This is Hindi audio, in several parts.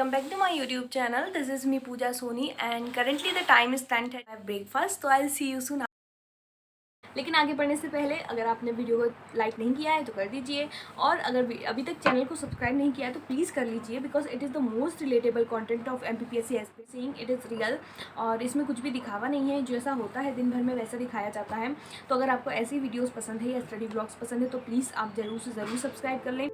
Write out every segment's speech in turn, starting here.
welcome back to my YouTube channel. This is me Pooja Soni and currently the time is 10:30. I have breakfast, so I'll see you soon. लेकिन आगे बढ़ने से पहले अगर आपने वीडियो को लाइक नहीं किया है तो कर दीजिए, और अगर अभी तक चैनल को सब्सक्राइब नहीं किया है तो प्लीज़ कर लीजिए, because it is the most relatable content of MPPSC saying it is real. और इसमें कुछ भी दिखावा नहीं है, जैसा होता है दिन भर में वैसा दिखाया जाता है। तो अगर आपको ऐसी वीडियोज़ पसंद है या स्टडी ब्लॉग्स पसंद है तो प्लीज़ आप ज़रूर से ज़रूर सब्सक्राइब कर लें।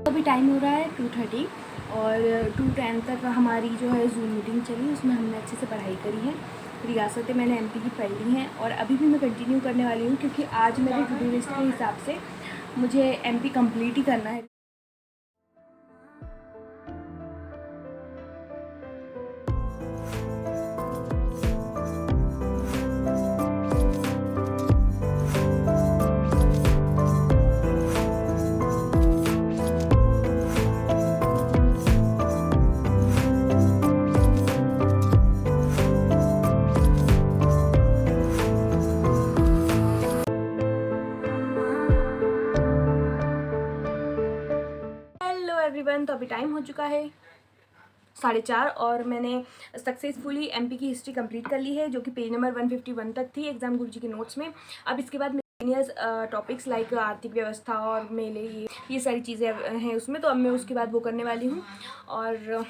अभी टाइम हो रहा है 2:30 और 2:10 तक हमारी जो है जूम मीटिंग चली, उसमें हमने अच्छे से पढ़ाई करी है। रियासतें मैंने MP की पढ़ ली हैं और अभी भी मैं कंटिन्यू करने वाली हूँ, क्योंकि आज मेरे टू डू लिस्ट के हिसाब से मुझे MP कंप्लीट ही करना है। एवरीवन, तो अभी टाइम हो चुका है 4:30 और मैंने सक्सेसफुली MP की हिस्ट्री कंप्लीट कर ली है, जो कि पेज नंबर 151 तक थी एग्जाम गुरुजी के नोट्स में। अब इसके बाद मिसलेनियस टॉपिक्स लाइक आर्थिक व्यवस्था और मेले, ये सारी चीज़ें हैं उसमें, तो अब मैं उसके बाद वो करने वाली हूँ। और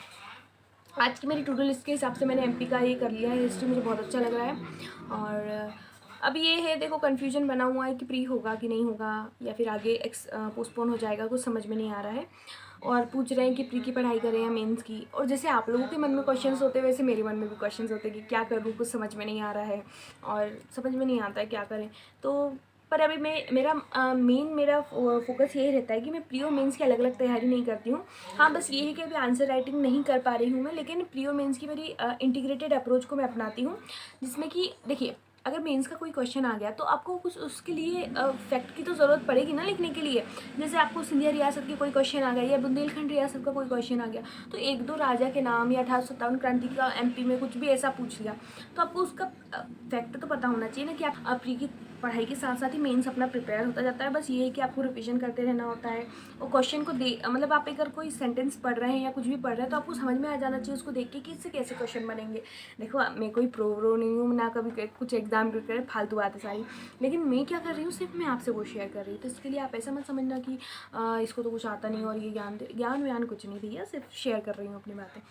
आज की मेरी टू डू लिस्ट के हिसाब से मैंने MP का ये कर लिया है हिस्ट्री, मुझे बहुत अच्छा लग रहा है। और अब ये है, देखो कन्फ्यूजन बना हुआ है कि प्री होगा कि नहीं होगा, या फिर आगे पोस्टपोन हो जाएगा, कुछ समझ में नहीं आ रहा है। और पूछ रहे हैं कि प्री की पढ़ाई करें या मेंस की, और जैसे आप लोगों के मन में क्वेश्चंस होते हैं वैसे मेरे मन में भी क्वेश्चंस होते हैं कि क्या करूँ, कुछ समझ में नहीं आ रहा है और समझ में नहीं आता है क्या करें। तो पर अभी मेरा फोकस यही रहता है कि मैं प्री और मेंस की अलग अलग तैयारी नहीं करती हूँ। हाँ, बस ये है कि अभी आंसर राइटिंग नहीं कर पा रही हूँ मैं, लेकिन प्री और मेंस की मेरी इंटीग्रेटेड अप्रोच को मैं अपनाती हूँ, जिसमें कि देखिए, अगर मेंस का कोई क्वेश्चन आ गया तो आपको कुछ उसके लिए फैक्ट की तो ज़रूरत पड़ेगी ना लिखने के लिए। जैसे आपको सिंधिया रियासत की कोई क्वेश्चन आ गया या बुंदेलखंड रियासत का कोई क्वेश्चन आ गया, तो एक दो राजा के नाम या 1857 क्रांति का MP में कुछ भी ऐसा पूछ लिया, तो आपको उसका फैक्ट तो पता होना चाहिए ना कि आप प्री की पढ़ाई के साथ साथ ही मेंस अपना प्रिपेयर होता जाता है। बस ये है कि आपको रिविजन करते रहना होता है, और क्वेश्चन को मतलब आप अगर कोई सेंटेंस पढ़ रहे हैं या कुछ भी पढ़ रहे हैं तो आपको समझ में आ जाना चाहिए उसको देख के कि इससे कैसे क्वेश्चन बनेंगे। देखो, मैं कोई प्रो नहीं हूँ ना, कभी कुछ एग्जाम प्रिपेयर, फालतू बातें सारी, लेकिन मैं क्या कर रही हूँ, सिर्फ मैं आपसे वो शेयर कर रही हूँ। तो इसके लिए आप ऐसा मत समझना कि इसको तो कुछ आता नहीं और ये ज्ञान व्यान कुछ नहीं भैया, सिर्फ शेयर कर रही हूँ अपनी बातें,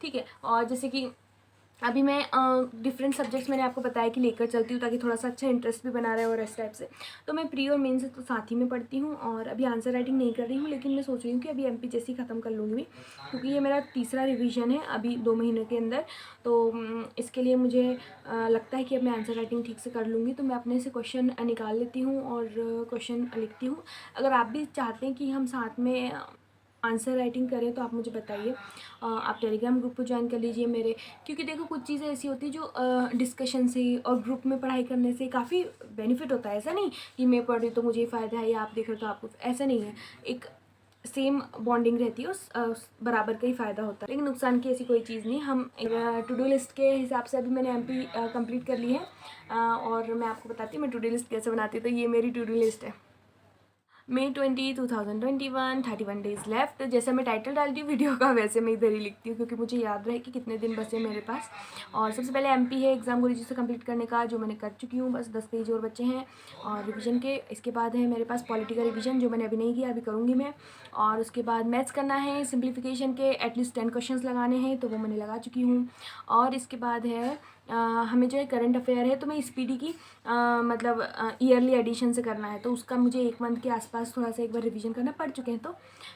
ठीक है। और जैसे कि अभी मैं डिफरेंट सब्जेक्ट्स मैंने आपको बताया कि लेकर चलती हूँ, ताकि थोड़ा सा अच्छा इंटरेस्ट भी बना रहे और इस टाइप से। तो मैं प्री और मेन से तो साथ ही में पढ़ती हूँ, और अभी आंसर राइटिंग नहीं कर रही हूँ, लेकिन मैं सोच रही हूँ कि अभी MP जैसे ही ख़त्म कर लूँगी, क्योंकि ये मेरा तीसरा रिवीजन है अभी 2 महीने के अंदर। तो इसके लिए मुझे लगता है कि अब मैं आंसर राइटिंग ठीक से कर लूँगी, तो मैं अपने से क्वेश्चन निकाल लेती हूँ और क्वेश्चन लिखती हूँ। अगर आप भी चाहते हैं कि हम साथ में आंसर राइटिंग करें तो आप मुझे बताइए, आप टेलीग्राम ग्रुप को ज्वाइन कर लीजिए मेरे, क्योंकि देखो कुछ चीज़ें ऐसी होती है जो डिस्कशन से और ग्रुप में पढ़ाई करने से काफ़ी बेनिफिट होता है। ऐसा नहीं कि मैं पढ़ रही तो मुझे फ़ायदा है या आप देख रहे तो आपको, ऐसा नहीं है। एक सेम बॉन्डिंग रहती है, उस बराबर का ही फ़ायदा होता है, लेकिन नुकसान की ऐसी कोई चीज़ नहीं। हम टू डू लिस्ट के हिसाब से अभी मैंने MP कंप्लीट कर ली है, और मैं आपको बताती हूँ मैं टू डू लिस्ट कैसे बनाती हूँ। तो ये मेरी टू डू लिस्ट है। May 20, 2021, 31 days left. जैसे मैं टाइटल डालती हूँ वीडियो का, वैसे मैं इधर ही लिखती हूँ, क्योंकि मुझे याद रहे कि कितने दिन बचे मेरे पास। और सबसे पहले MP है एग्ज़ाम गुरुजी से कंप्लीट करने का, जो मैंने कर चुकी हूँ, बस 10 पेज और बच्चे हैं और रिवीजन के। इसके बाद है मेरे पास पॉलिटी का रिवीजन, जो मैंने अभी नहीं किया, अभी करूँगी मैं। और उसके बाद मैथ्स करना है, सिम्प्लीफिकेशन के एटलीस्ट 10 क्वेश्चन लगाने हैं, तो वो मैंने लगा चुकी हूँ। और इसके बाद है हमें जो है करंट अफेयर है तो मैं स्पीडी की मतलब ईयरली एडिशन से करना है, तो उसका मुझे 1 मंथ के आसपास थोड़ा सा एक बार रिवीजन करना पड़ चुके हैं तो,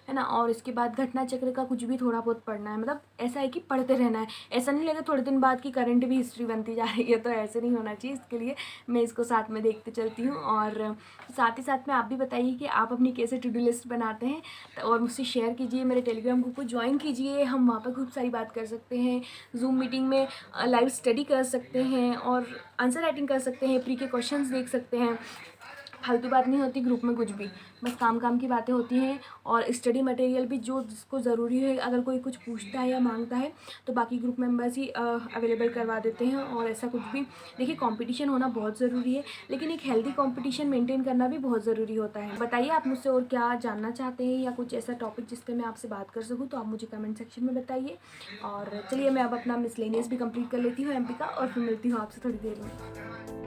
है ना। और इसके बाद घटना चक्र का कुछ भी थोड़ा बहुत पढ़ना है, मतलब ऐसा है कि पढ़ते रहना है। ऐसा नहीं लगे थोड़े दिन बाद कि करंट भी हिस्ट्री बनती जा रही है, तो ऐसे नहीं होना चाहिए। इसके लिए मैं इसको साथ में देखते चलती हूँ। और साथ ही साथ में आप भी बताइए कि आप अपनी कैसे टू डू लिस्ट बनाते हैं, और मुझसे शेयर कीजिए। मेरे टेलीग्राम ग्रुप को ज्वाइन कीजिए, हम वहाँ पर खूब सारी बात कर सकते हैं। जूम मीटिंग में लाइव स्टडी कर सकते हैं और आंसर राइटिंग कर सकते हैं, प्री के क्वेश्चंस देख सकते हैं। फालतू बात नहीं होती ग्रुप में कुछ भी, बस काम की बातें होती हैं। और स्टडी मटेरियल भी जो जिसको ज़रूरी है, अगर कोई कुछ पूछता है या मांगता है तो बाकी ग्रुप मेंबर्स ही अवेलेबल करवा देते हैं। और ऐसा कुछ भी, देखिए कंपटीशन होना बहुत ज़रूरी है, लेकिन एक हेल्दी कंपटीशन मेंटेन करना भी बहुत ज़रूरी होता है। बताइए आप मुझसे और क्या जानना चाहते हैं, या कुछ ऐसा टॉपिक जिस पर मैं आपसे बात कर सकूँ, तो आप मुझे कमेंट सेक्शन में बताइए। और चलिए मैं अब अपना मिसलेनियस भी कंप्लीट कर लेती हूँ एमपी का, और फिर मिलती हूँ आपसे थोड़ी देर में।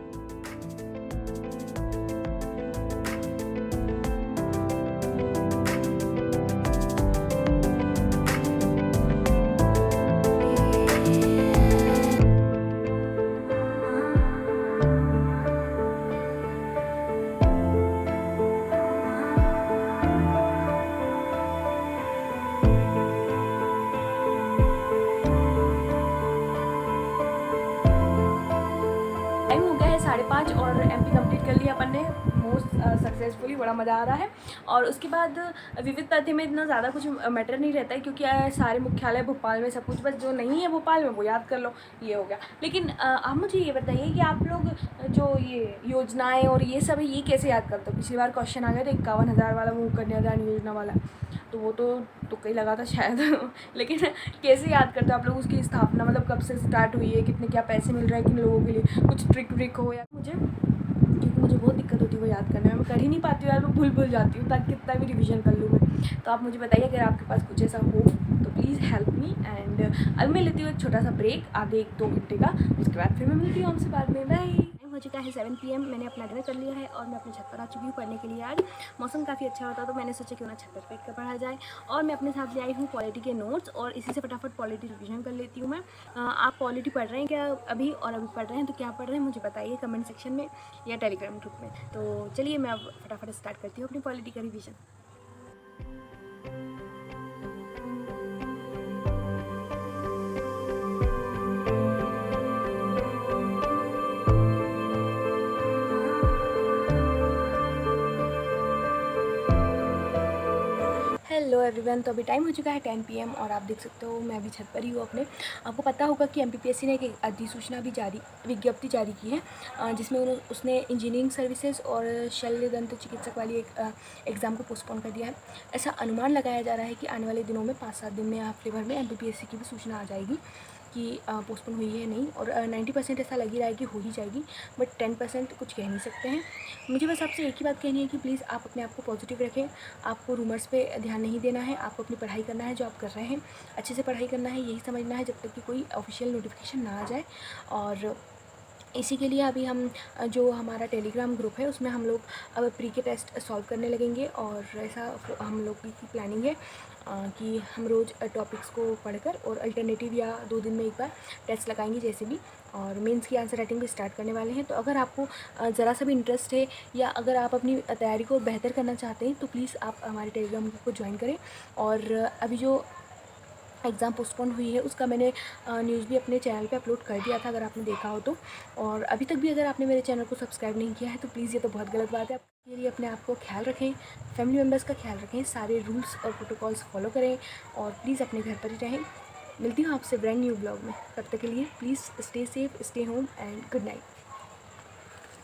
टाइम हो गया है 5:30 और एमपी कंप्लीट कर लिया अपन ने मोस्ट सक्सेसफुली। बड़ा मज़ा आ रहा है। और उसके बाद विविध तथ्य में इतना ज़्यादा कुछ मैटर नहीं रहता है, क्योंकि सारे मुख्यालय भोपाल में सब कुछ, बस जो नहीं है भोपाल में वो याद कर लो, ये हो गया। लेकिन आप मुझे ये बताइए कि आप लोग जो ये योजनाएं और ये सब है, ये कैसे याद करते हो? पिछली बार क्वेश्चन आ गया था 51,000 वाला, वो कन्यादान योजना वाला, तो वो तो कहीं लगा था शायद लेकिन कैसे याद करते हो आप लोग उसकी स्थापना, मतलब कब से स्टार्ट हुई है, कितने क्या पैसे मिल रहे हैं किन लोगों के लिए, कुछ ट्रिक व्रिक हो या मुझे, क्योंकि मुझे बहुत दिक्कत होती है वो याद करने में, मैं कर ही नहीं पाती हूँ यार, मैं भूल जाती हूँ, ताकि कितना भी रिवीजन कर लूँ मैं। तो आप मुझे बताइए अगर आपके पास कुछ ऐसा हो तो प्लीज़ हेल्प मी। एंड अब मैं लेती हूँ एक छोटा सा ब्रेक, आधे 1-2 घंटे का, उसके बाद फिर मैं मिलती हूँ आपसे बाद में। बाय। हो चुका है 7 PM, मैंने अपना डिनर कर लिया है और मैं अपने छत पर आ चुकी हूँ पढ़ने के लिए। आज मौसम काफ़ी अच्छा होता, तो मैंने सोचा क्यों ना छत पर बैठ कर पढ़ा जाए। और मैं अपने साथ ले आई हूँ पॉलिटी के नोट्स, और इसी से फटाफट पॉलिटी रिवीजन कर लेती हूँ मैं। आप पॉलिटी पढ़ रहे हैं क्या अभी, और अभी पढ़ रहे हैं तो क्या पढ़ रहे हैं मुझे बताइए कमेंट सेक्शन में या टेलीग्राम ग्रुप में। तो चलिए मैं अब फटाफट स्टार्ट करती हूँ अपनी पॉलिटी का रिवीजन। हेलो एवरीवन, तो अभी टाइम हो चुका है 10 PM और आप देख सकते हो मैं अभी छत पर ही हूँ अपने। आपको पता होगा कि MPPSC ने एक अधिसूचना भी विज्ञप्ति जारी की है, जिसमें उसने इंजीनियरिंग सर्विसेज और शल्य दंत चिकित्सक वाली एक एग्ज़ाम को पोस्टपोन कर दिया है। ऐसा अनुमान लगाया जा रहा है कि आने वाले दिनों में 5-7 दिन में या हफ्ते भर में MPPSC की भी सूचना आ जाएगी कि पोस्टपोन हुई है नहीं। और 90% ऐसा लग ही रहा है कि हो ही जाएगी, बट 10% कुछ कह नहीं सकते हैं। मुझे बस आपसे एक ही बात कहनी है कि प्लीज़ आप अपने आप को पॉजिटिव रखें, आपको रूमर्स पे ध्यान नहीं देना है, आपको अपनी पढ़ाई करना है, जो आप कर रहे हैं अच्छे से पढ़ाई करना है, यही समझना है जब तक कि कोई ऑफिशियल नोटिफिकेशन ना आ जाए। और इसी के लिए अभी हम जो हमारा टेलीग्राम ग्रुप है उसमें हम लोग अब प्री के टेस्ट सॉल्व करने लगेंगे। और ऐसा हम लोग की प्लानिंग है कि हम रोज़ टॉपिक्स को पढ़कर और अल्टरनेटिव या 2 दिन में एक बार टेस्ट लगाएंगे जैसे भी। और मेंस की आंसर राइटिंग भी स्टार्ट करने वाले हैं। तो अगर आपको ज़रा सा भी इंटरेस्ट है, या अगर आप अपनी तैयारी को बेहतर करना चाहते हैं, तो प्लीज़ आप हमारे टेलीग्राम ग्रुप को ज्वाइन करें। और अभी जो एग्ज़ाम पोस्टपोन हुई है उसका मैंने न्यूज़ भी अपने चैनल पे अपलोड कर दिया था, अगर आपने देखा हो तो। और अभी तक भी अगर आपने मेरे चैनल को सब्सक्राइब नहीं किया है तो प्लीज़, ये तो बहुत गलत बात है। आपके लिए अपने आप को ख्याल रखें, फैमिली मेम्बर्स का ख्याल रखें, सारे रूल्स और प्रोटोकॉल्स फॉलो करें, और प्लीज़ अपने घर पर ही रहें। मिलती हूँ आपसे ब्रांड न्यू ब्लॉग में, तब तक के लिए please stay safe, stay home and good night.